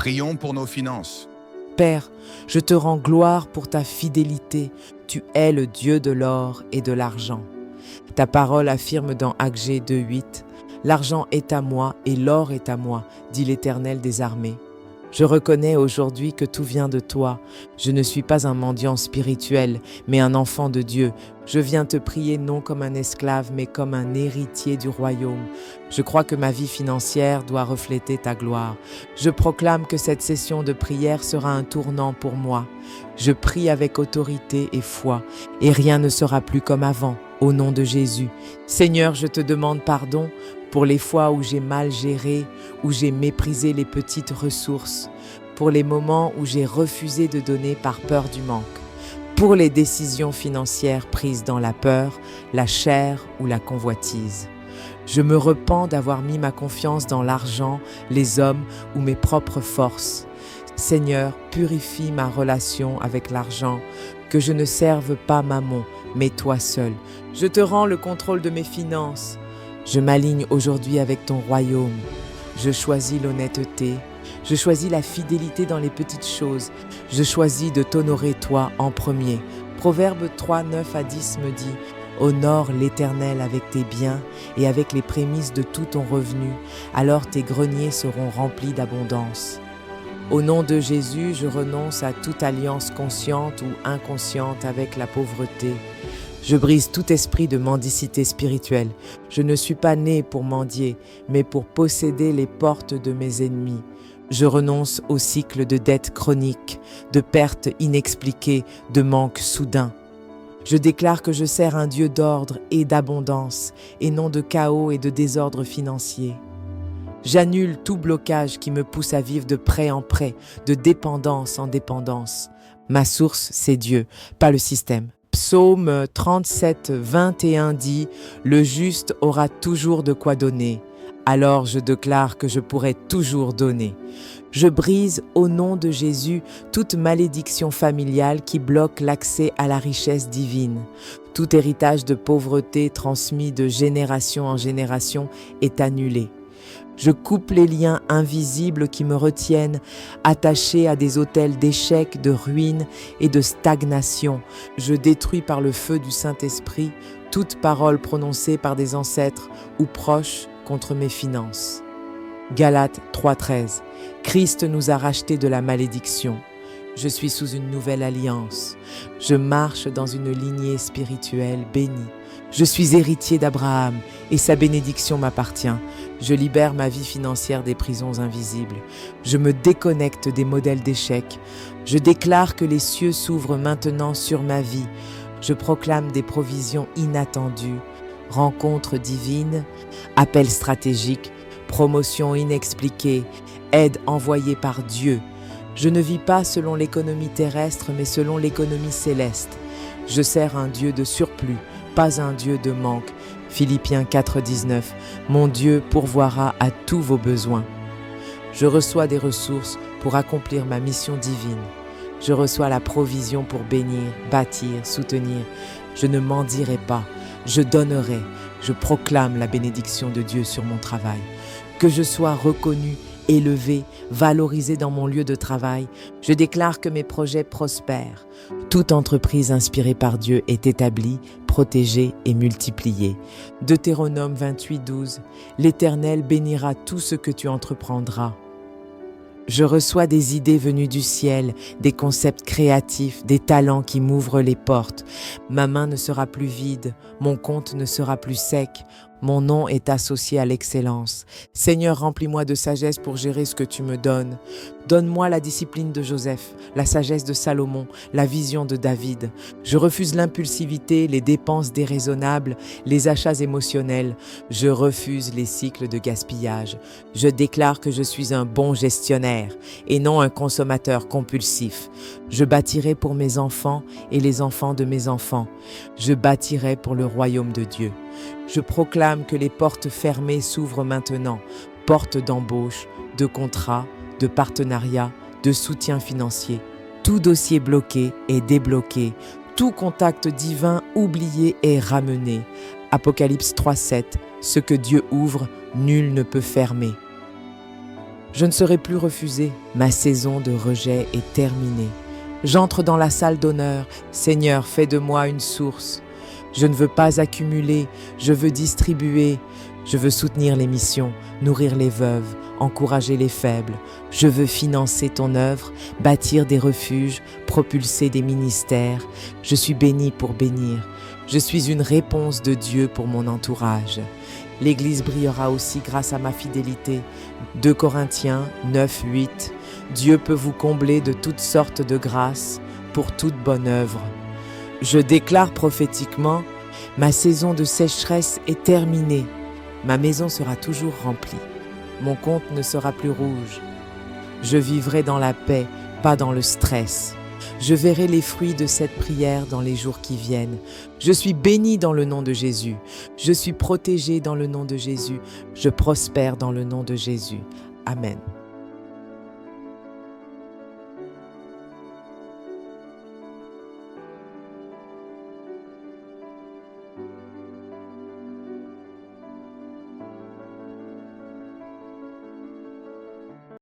Prions pour nos finances. Père, je te rends gloire pour ta fidélité. Tu es le Dieu de l'or et de l'argent. Ta parole affirme dans Agé 2:8 « L'argent est à moi et l'or est à moi, dit l'Éternel des armées. » Je reconnais aujourd'hui que tout vient de toi. Je ne suis pas un mendiant spirituel, mais un enfant de Dieu. Je viens te prier non comme un esclave, mais comme un héritier du royaume. Je crois que ma vie financière doit refléter ta gloire. Je proclame que cette session de prière sera un tournant pour moi. Je prie avec autorité et foi, et rien ne sera plus comme avant, au nom de Jésus. Seigneur, je te demande pardon pour les fois où j'ai mal géré, où j'ai méprisé les petites ressources, pour les moments où j'ai refusé de donner par peur du manque, pour les décisions financières prises dans la peur, la chair ou la convoitise. Je me repens d'avoir mis ma confiance dans l'argent, les hommes ou mes propres forces. Seigneur, purifie ma relation avec l'argent, que je ne serve pas Mammon, mais toi seul. Je te rends le contrôle de mes finances. Je m'aligne aujourd'hui avec ton royaume. Je choisis l'honnêteté. Je choisis la fidélité dans les petites choses. Je choisis de t'honorer toi en premier. Proverbe 3, 9 à 10 me dit « Honore l'Éternel avec tes biens et avec les prémices de tout ton revenu, alors tes greniers seront remplis d'abondance. » Au nom de Jésus, je renonce à toute alliance consciente ou inconsciente avec la pauvreté. Je brise tout esprit de mendicité spirituelle. Je ne suis pas né pour mendier, mais pour posséder les portes de mes ennemis. Je renonce au cycle de dettes chroniques, de pertes inexpliquées, de manques soudains. Je déclare que je sers un Dieu d'ordre et d'abondance, et non de chaos et de désordre financier. J'annule tout blocage qui me pousse à vivre de prêt en prêt, de dépendance en dépendance. Ma source, c'est Dieu, pas le système. Psaume 37, 21 dit « Le juste aura toujours de quoi donner. Alors je déclare que je pourrai toujours donner. » Je brise au nom de Jésus toute malédiction familiale qui bloque l'accès à la richesse divine. Tout héritage de pauvreté transmis de génération en génération est annulé. Je coupe les liens invisibles qui me retiennent, attachés à des autels d'échecs, de ruines et de stagnation. Je détruis par le feu du Saint-Esprit toute parole prononcée par des ancêtres ou proches contre mes finances. Galates 3,13. Christ nous a rachetés de la malédiction. Je suis sous une nouvelle alliance. Je marche dans une lignée spirituelle bénie. Je suis héritier d'Abraham et sa bénédiction m'appartient. Je libère ma vie financière des prisons invisibles. Je me déconnecte des modèles d'échecs. Je déclare que les cieux s'ouvrent maintenant sur ma vie. Je proclame des provisions inattendues, rencontres divines, appels stratégiques, promotions inexpliquées, aides envoyées par Dieu. Je ne vis pas selon l'économie terrestre, mais selon l'économie céleste. Je sers un Dieu de surplus, pas un Dieu de manque. Philippiens 4,19. Mon Dieu pourvoira à tous vos besoins. Je reçois des ressources pour accomplir ma mission divine. Je reçois la provision pour bénir, bâtir, soutenir. Je ne mendierai pas, je donnerai. Je proclame la bénédiction de Dieu sur mon travail. Que je sois reconnu, élevé, valorisé dans mon lieu de travail, je déclare que mes projets prospèrent. Toute entreprise inspirée par Dieu est établie, protégée et multipliée. Deutéronome 28,12. L'Éternel bénira tout ce que tu entreprendras. Je reçois des idées venues du ciel, des concepts créatifs, des talents qui m'ouvrent les portes. Ma main ne sera plus vide, mon compte ne sera plus sec. Mon nom est associé à l'excellence. Seigneur, remplis-moi de sagesse pour gérer ce que tu me donnes. Donne-moi la discipline de Joseph, la sagesse de Salomon, la vision de David. Je refuse l'impulsivité, les dépenses déraisonnables, les achats émotionnels. Je refuse les cycles de gaspillage. Je déclare que je suis un bon gestionnaire et non un consommateur compulsif. Je bâtirai pour mes enfants et les enfants de mes enfants. Je bâtirai pour le royaume de Dieu. Je proclame que les portes fermées s'ouvrent maintenant, portes d'embauche, de contrat, de partenariat, de soutien financier. Tout dossier bloqué est débloqué, tout contact divin oublié est ramené. Apocalypse 3,7. Ce que Dieu ouvre, nul ne peut fermer. Je ne serai plus refusé. Ma saison de rejet est terminée. J'entre dans la salle d'honneur. Seigneur, fais de moi une source. Je ne veux pas accumuler, je veux distribuer. Je veux soutenir les missions, nourrir les veuves, encourager les faibles. Je veux financer ton œuvre, bâtir des refuges, propulser des ministères. Je suis béni pour bénir. Je suis une réponse de Dieu pour mon entourage. L'Église brillera aussi grâce à ma fidélité. 2 Corinthiens 9, 8. Dieu peut vous combler de toutes sortes de grâces pour toute bonne œuvre. Je déclare prophétiquement, ma saison de sécheresse est terminée. Ma maison sera toujours remplie. Mon compte ne sera plus rouge. Je vivrai dans la paix, pas dans le stress. Je verrai les fruits de cette prière dans les jours qui viennent. Je suis béni dans le nom de Jésus. Je suis protégé dans le nom de Jésus. Je prospère dans le nom de Jésus. Amen.